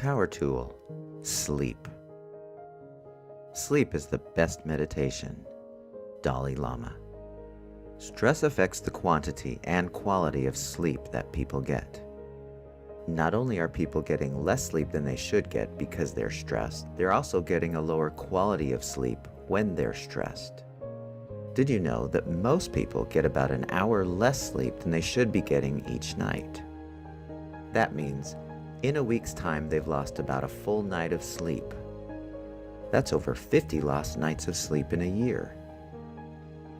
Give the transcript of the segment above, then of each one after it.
power tool, sleep. Sleep is the best meditation. Dalai Lama. Stress affects the quantity and quality of sleep that people get. Not only are people getting less sleep than they should get because they're stressed, they're also getting a lower quality of sleep when they're stressed. Did you know that most people get about an hour less sleep than they should be getting each night? That means in a week's time they've lost about a full night of sleep. That's over 50 lost nights of sleep in a year.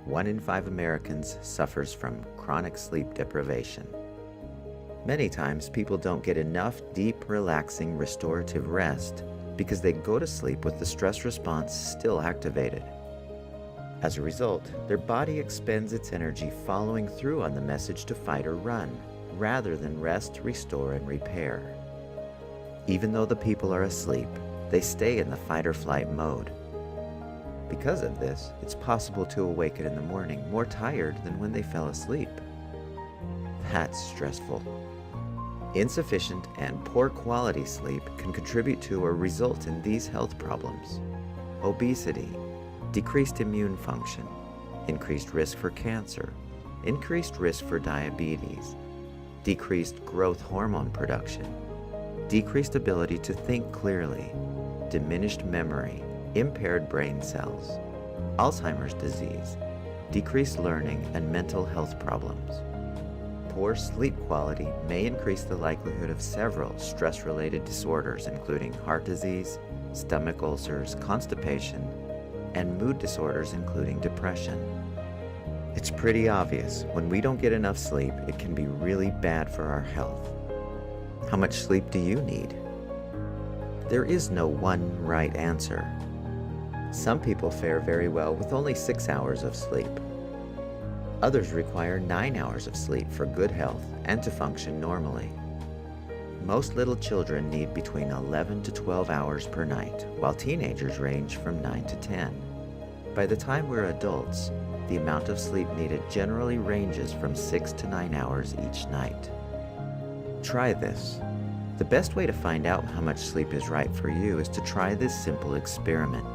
1 in 5 Americans suffers from chronic sleep deprivation. Many times people don't get enough deep, relaxing, restorative rest because they go to sleep with the stress response still activated. As a result, their body expends its energy following through on the message to fight or run, rather than rest, restore, and repair. Even though the people are asleep, they stay in the fight or flight mode. Because of this, it's possible to awaken in the morning more tired than when they fell asleep. That's stressful. Insufficient and poor quality sleep can contribute to or result in these health problems: obesity, decreased immune function, increased risk for cancer, increased risk for diabetes, decreased growth hormone production, decreased ability to think clearly, diminished memory, impaired brain cells, Alzheimer's disease, decreased learning, and mental health problems. Poor sleep quality may increase the likelihood of several stress-related disorders, including heart disease, stomach ulcers, constipation, and mood disorders, including depression. It's pretty obvious, when we don't get enough sleep, it can be really bad for our health. How much sleep do you need? There is no one right answer. Some people fare very well with only 6 hours of sleep. Others require 9 hours of sleep for good health and to function normally. Most little children need between 11 to 12 hours per night, while teenagers range from 9 to 10. By the time we're adults, the amount of sleep needed generally ranges from 6 to 9 hours each night. Try this. The best way to find out how much sleep is right for you is to try this simple experiment.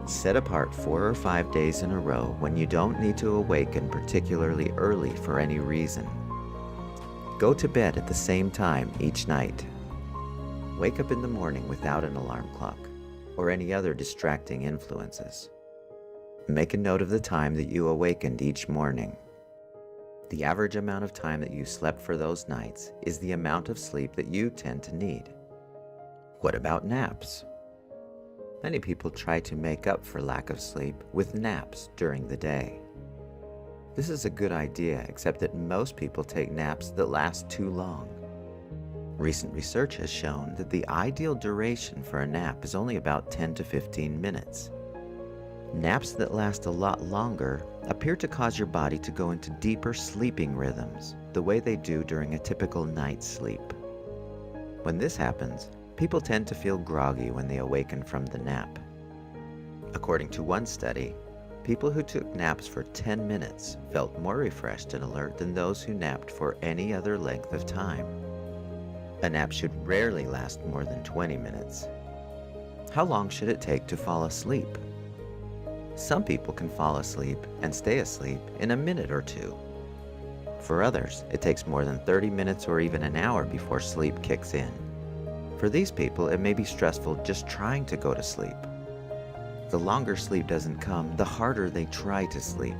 Set apart 4 or 5 days in a row when you don't need to awaken particularly early for any reason. Go to bed at the same time each night. Wake up in the morning without an alarm clock or any other distracting influences. Make a note of the time that you awakened each morning. The average amount of time that you slept for those nights is the amount of sleep that you tend to need. What about naps? Many people try to make up for lack of sleep with naps during the day. This is a good idea, except that most people take naps that last too long. Recent research has shown that the ideal duration for a nap is only about 10 to 15 minutes. Naps that last a lot longer appear to cause your body to go into deeper sleeping rhythms, the way they do during a typical night's sleep. When this happens, people tend to feel groggy when they awaken from the nap. According to one study, people who took naps for 10 minutes felt more refreshed and alert than those who napped for any other length of time. A nap should rarely last more than 20 minutes. How long should it take to fall asleep? Some people can fall asleep and stay asleep in a minute or two. For others, it takes more than 30 minutes or even an hour before sleep kicks in. For these people, it may be stressful just trying to go to sleep. The longer sleep doesn't come, the harder they try to sleep.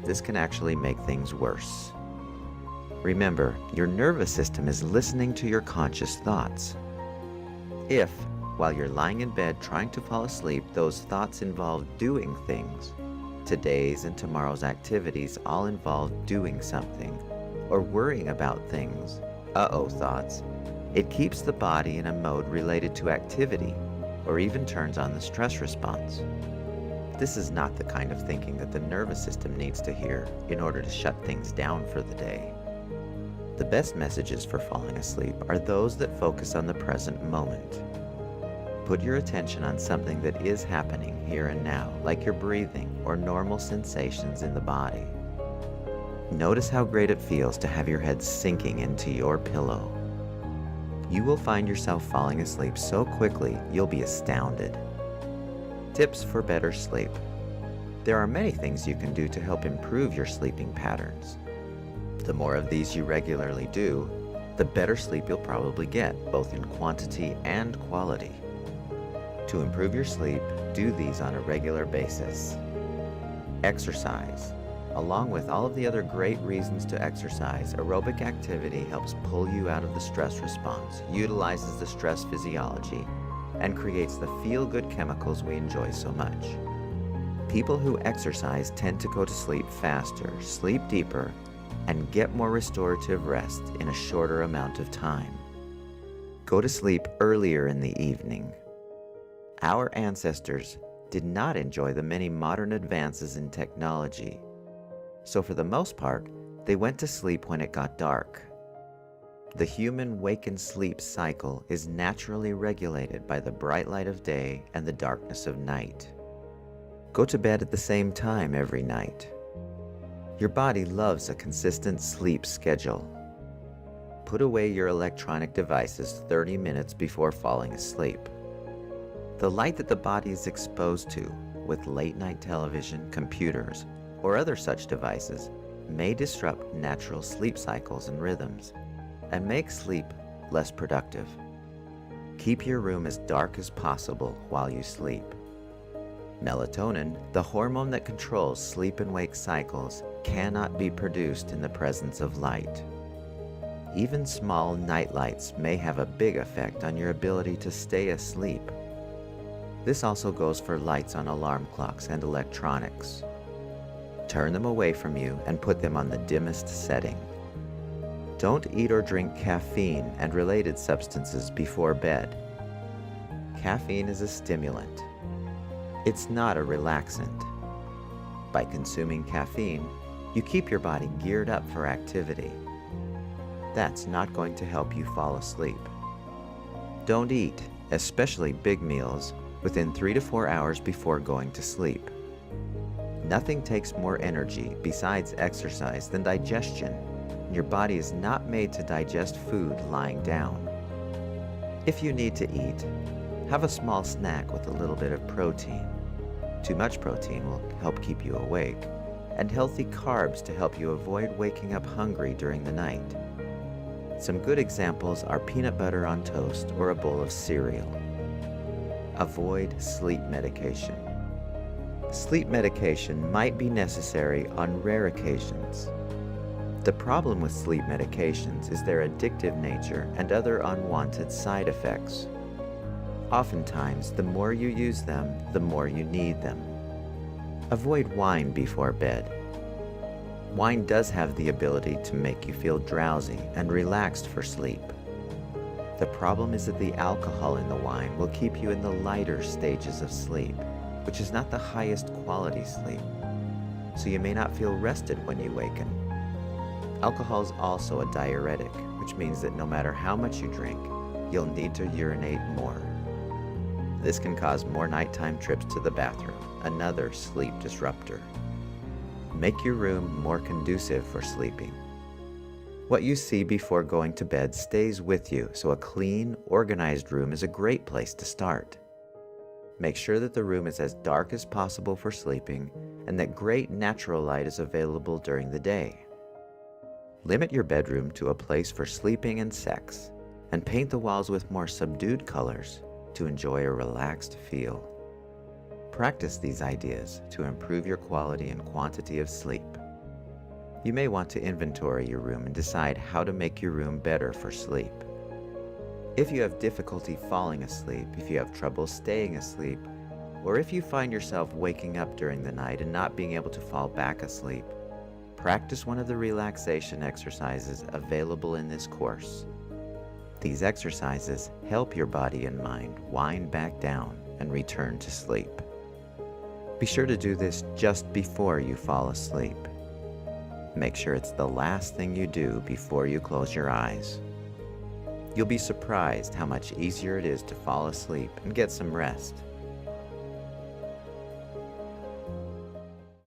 This can actually make things worse. Remember, your nervous system is listening to your conscious thoughts. If, while you're lying in bed trying to fall asleep, those thoughts involve doing things, today's and tomorrow's activities all involve doing something, or worrying about things, thoughts, it keeps the body in a mode related to activity, or even turns on the stress response. This is not the kind of thinking that the nervous system needs to hear in order to shut things down for the day. The best messages for falling asleep are those that focus on the present moment. Put your attention on something that is happening here and now, like your breathing or normal sensations in the body. Notice how great it feels to have your head sinking into your pillow. You will find yourself falling asleep so quickly you'll be astounded. Tips for better sleep. There are many things you can do to help improve your sleeping patterns. The more of these you regularly do, the better sleep you'll probably get, both in quantity and quality. To improve your sleep, do these on a regular basis. Exercise. Along with all of the other great reasons to exercise, aerobic activity helps pull you out of the stress response, utilizes the stress physiology, and creates the feel-good chemicals we enjoy so much. People who exercise tend to go to sleep faster, sleep deeper, and get more restorative rest in a shorter amount of time. Go to sleep earlier in the evening. Our ancestors did not enjoy the many modern advances in technology, so for the most part, they went to sleep when it got dark. The human wake-and-sleep cycle is naturally regulated by the bright light of day and the darkness of night. Go to bed at the same time every night. Your body loves a consistent sleep schedule. Put away your electronic devices 30 minutes before falling asleep. The light that the body is exposed to with late-night television, computers, or other such devices may disrupt natural sleep cycles and rhythms and make sleep less productive. Keep your room as dark as possible while you sleep. Melatonin, the hormone that controls sleep and wake cycles, cannot be produced in the presence of light. Even small night lights may have a big effect on your ability to stay asleep. This also goes for lights on alarm clocks and electronics. Turn them away from you and put them on the dimmest setting. Don't eat or drink caffeine and related substances before bed. Caffeine is a stimulant. It's not a relaxant. By consuming caffeine, you keep your body geared up for activity. That's not going to help you fall asleep. Don't eat, especially big meals, within 3 to 4 hours before going to sleep. Nothing takes more energy besides exercise than digestion. Your body is not made to digest food lying down. If you need to eat, have a small snack with a little bit of protein. Too much protein will help keep you awake, and healthy carbs to help you avoid waking up hungry during the night. Some good examples are peanut butter on toast or a bowl of cereal. Avoid sleep medication. Sleep medication might be necessary on rare occasions. The problem with sleep medications is their addictive nature and other unwanted side effects. Oftentimes, the more you use them, the more you need them. Avoid wine before bed. Wine does have the ability to make you feel drowsy and relaxed for sleep. The problem is that the alcohol in the wine will keep you in the lighter stages of sleep, which is not the highest quality sleep, so you may not feel rested when you waken. Alcohol is also a diuretic, which means that no matter how much you drink, you'll need to urinate more. This can cause more nighttime trips to the bathroom, another sleep disruptor. Make your room more conducive for sleeping. What you see before going to bed stays with you, so a clean, organized room is a great place to start. Make sure that the room is as dark as possible for sleeping and that great natural light is available during the day. Limit your bedroom to a place for sleeping and sex, and paint the walls with more subdued colors to enjoy a relaxed feel. Practice these ideas to improve your quality and quantity of sleep. You may want to inventory your room and decide how to make your room better for sleep. If you have difficulty falling asleep, if you have trouble staying asleep, or if you find yourself waking up during the night and not being able to fall back asleep, practice one of the relaxation exercises available in this course. These exercises help your body and mind wind back down and return to sleep. Be sure to do this just before you fall asleep. Make sure it's the last thing you do before you close your eyes. You'll be surprised how much easier it is to fall asleep and get some rest